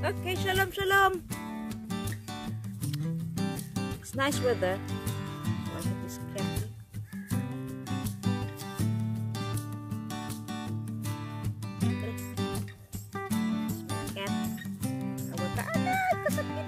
Okay, shalom, shalom. It's nice weather. Why it is camping? Cat. Awag ka, anak, kasakit.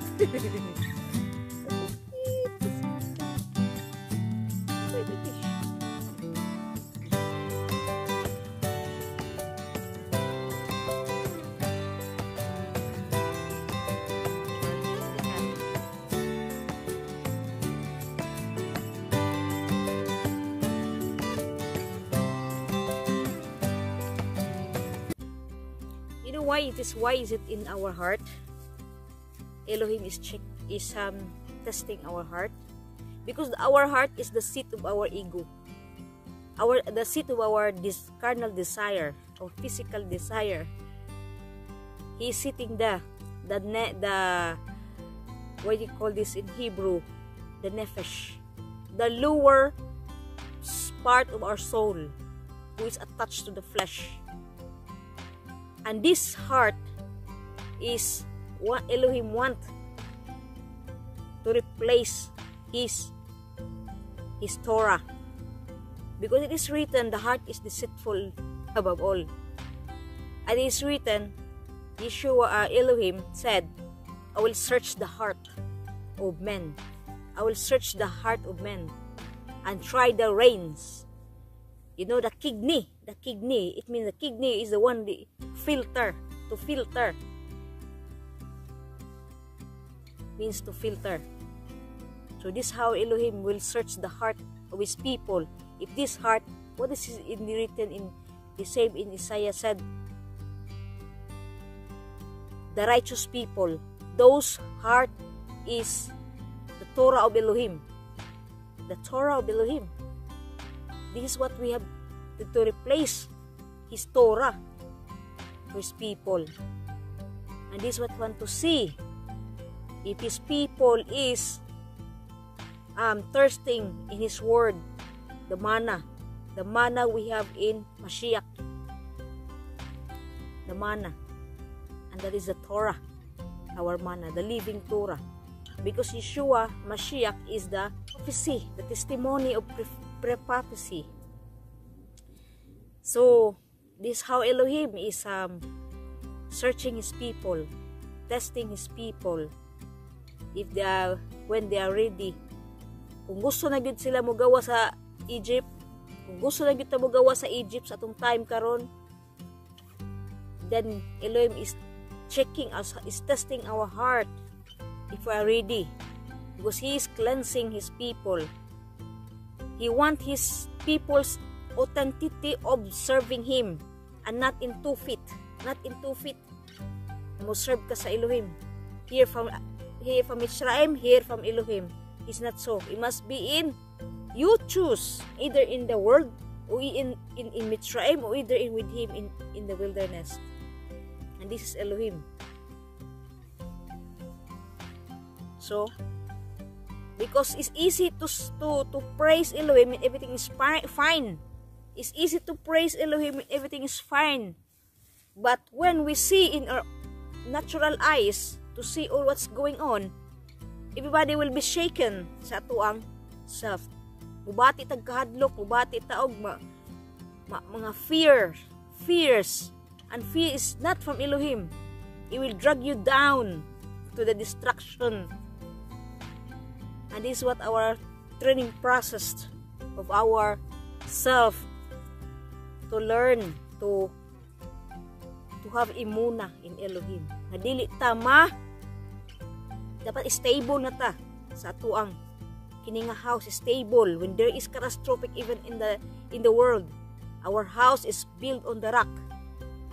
You know why is it in our heart? Elohim is testing our heart, because our heart is the seat of our ego, the seat of our carnal desire or physical desire. He is sitting the what do you call this in Hebrew, the nefesh, the lower part of our soul, who is attached to the flesh. And this heart is what Elohim want to replace his Torah. Because it is written, the heart is deceitful above all. And it is written, Elohim said, I will search the heart of men. I will search the heart of men and try the reins. You know, the kidney, it means the kidney is the one, to filter. Means to filter. So this is how Elohim will search the heart of his people. If this heart, what is written in the same in Isaiah said, the righteous people, those heart is the Torah of Elohim. The Torah of Elohim. This is what we have to replace his Torah to his people. And this is what we want to see. If his people is thirsting in his word, the manna we have in Mashiach, the manna, and that is the Torah, our manna, the living Torah. Because Yeshua, Mashiach, is the prophecy, the testimony of prophecy. So this is how Elohim is searching his people, testing his people, if when they are ready. Kung gusto na gyud sila mogawa sa Egypt, kung gusto na gyud ta mogawa sa Egypt sa atong time karon, then Elohim is checking us, is testing our heart if we are ready, because he is cleansing his people. He wants his people's authenticity of serving him, and not in 2 feet. Mo serve ka sa Elohim. Here from Mitzrayim, here from Elohim. It's not so. It must be in, you choose, either in the world or in Mitzrayim, or either with him in the wilderness. And this is Elohim. So because it's easy to praise Elohim, everything is fine. It's easy to praise Elohim, everything is fine. But when we see in our natural eyes, to see all what's going on, everybody will be shaken sa atuang self. Mubati tag kahadlok, mubati taog mga fears. And fear is not from Elohim. It will drag you down to the destruction. And this is what our training process of our self, to learn to have imuna in Elohim. Nadili tama, dapat stable na ta sa atuang kininga house, stable when there is catastrophic even in the world. Our house is built on the rock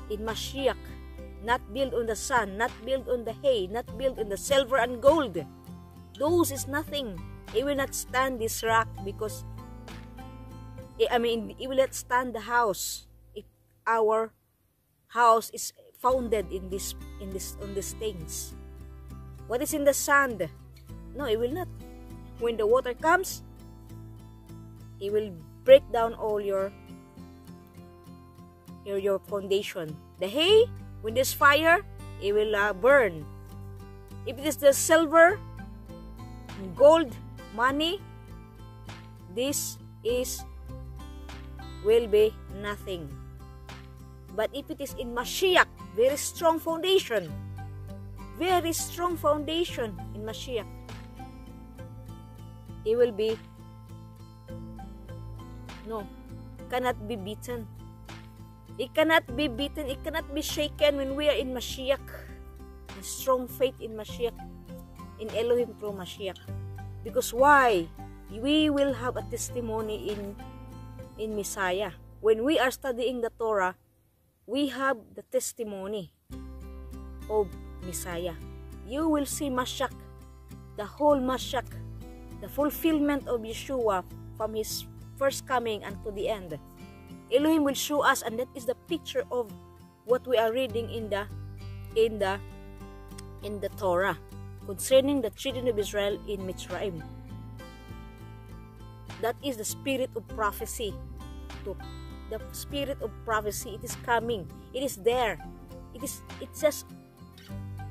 in Mashiach, not built on the sun, not built on the hay, not built on the silver and gold. Those is nothing. It will not stand this rock, because it will not stand the house if our house is founded on these things. What is in the sand? No, it will not. When the water comes, it will break down all your foundation. The hay, when there's fire, it will burn. If it is the silver, gold, money, this will be nothing. But if it is in Mashiach, very strong foundation in Mashiach, it will be, no, cannot be beaten. It cannot be beaten. It cannot be shaken when we are in Mashiach. A strong faith in Mashiach, in Elohim through Mashiach. Because why? We will have a testimony in Messiah. When we are studying the Torah, we have the testimony of Messiah. You will see Mashiach, the whole Mashiach, the fulfillment of Yeshua from his first coming unto the end. Elohim will show us, and that is the picture of what we are reading in the Torah concerning the children of Israel in Mitzrayim. That is the spirit of prophecy. The spirit of prophecy, it is coming. It is there. It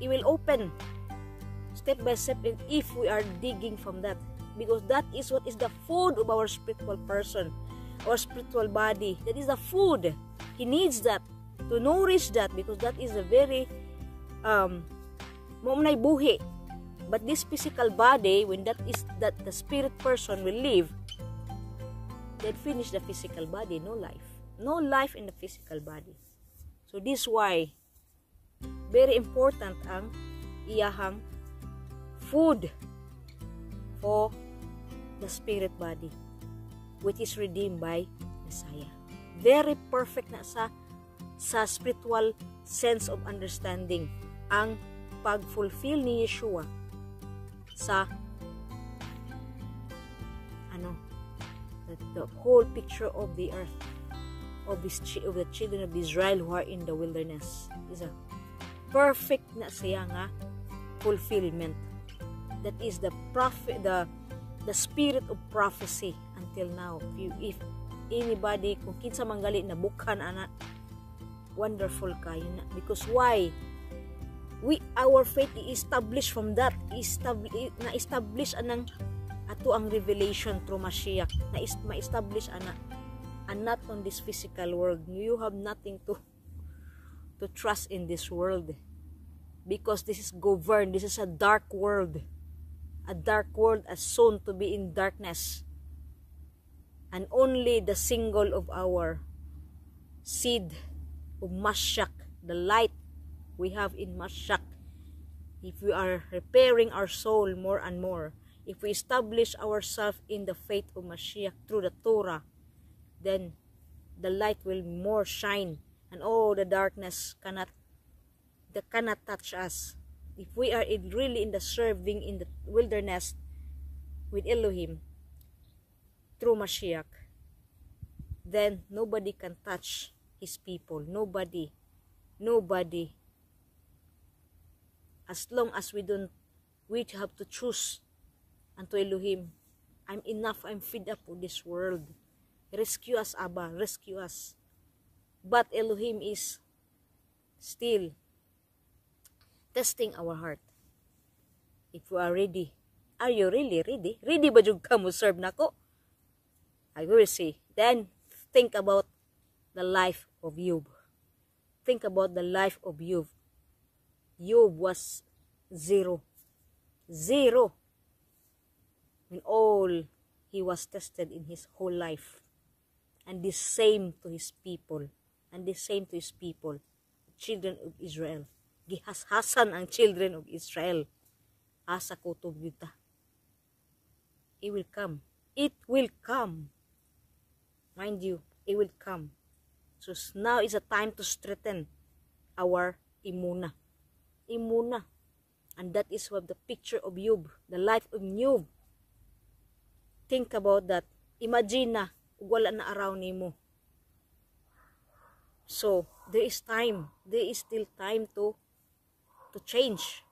will open step by step if we are digging from that. Because that is what is the food of our spiritual person, our spiritual body. That is the food. He needs that to nourish that, because that is a very momnay buhi. But this physical body, when that the spirit person will live, then finish the physical body, no life in the physical body. So this why very important ang iyahang food for the spirit body, which is redeemed by Messiah. Very perfect na sa spiritual sense of understanding ang pag-fulfill ni Yeshua sa the whole picture of the earth, of the children of Israel who are in the wilderness. Is a perfect na siya nga fulfillment. That is the spirit of prophecy until now. If anybody, kung kinsa manggali na bukhan ana, wonderful kayo na. Because why? Our faith is established from that. Na-establish anang ato ang revelation through Mashiach. Ma-establish ana, and not on this physical world. You have nothing to trust in this world, because this is governed. This is a dark world. A dark world as soon to be in darkness. And only the single of our seed of Mashiach, the light we have in Mashiach, if we are repairing our soul more and more, if we establish ourselves in the faith of Mashiach through the Torah, then the light will more shine, and all the darkness cannot touch us. If we are really in the serving in the wilderness with Elohim through Mashiach, then nobody can touch his people. Nobody. As long as we have to choose unto Elohim. I'm enough. I'm fed up with this world. Rescue us, Abba. Rescue us. But Elohim is still testing our heart. If we are ready. Are you really ready? Ready ba jud ka mo serve nako? I will say. Then think about the life of Job. Think about the life of Job. Job was zero. When all he was tested in his whole life. And the same to his people. Children of Israel. Gihashasan ang children of Israel. Asa kutob yuta. It will come. It will come. Mind you, it will come. So now is a time to strengthen our imuna. And that is what the picture of Job, the life of Job. Think about that. Imagine na, wala na araw nimo. So, there is time. There is still time to change,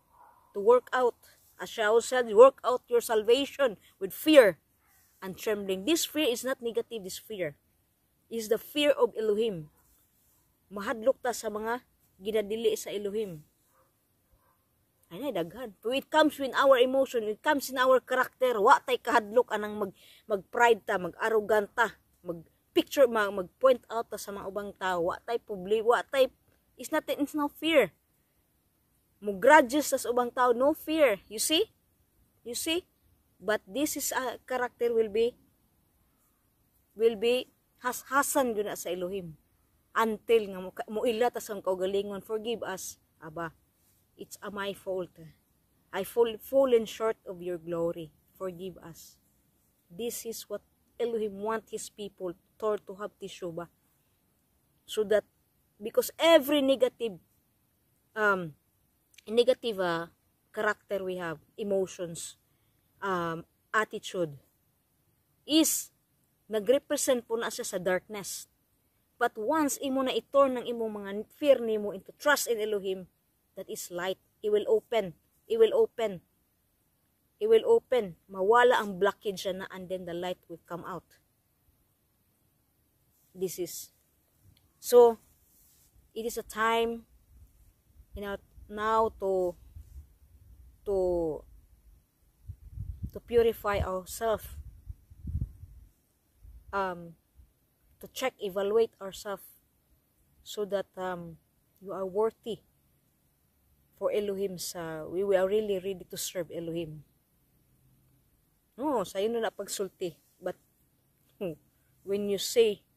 to work out. As Shaul said, work out your salvation with fear and trembling. This fear is not negative, this fear is the fear of Elohim. Mahadlok ta sa mga ginadili sa Elohim. Ay daghan. But it comes with our emotion, it comes in our character. Wa tay kahadlok anang mag-pride ta, mag-arrogant ta, mag-picture, mag-point out ta sa mga ubang tao. Wa tay it's no fear. Mo grudges sa ubang tao, no fear. You see? You see? But this is a character will be hasan yun na sa Elohim. Until nga muila ta sa kaugalingon, forgive us, Aba. It's my fault. I fallen short of your glory. Forgive us. This is what Elohim want his people to have tishuba. So that, because every negative character we have, emotions, attitude, is nagrepresent po na siya sa darkness. But once imo na i-turn ng imong mga fear nimo into trust in Elohim, that is light. It will open. It will open. It will open. Mawala ang blockage na, and then the light will come out. This is. So, it is a time, now to purify ourselves. To check, evaluate ourselves, so that you are worthy for Elohim we are really ready to serve Elohim. No, sayo na pagsulti. But when you say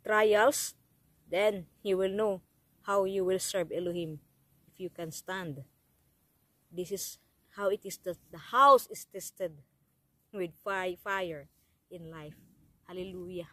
trials, then you will know how you will serve Elohim, if you can stand. This is how it is that the house is tested with fire in life. Hallelujah.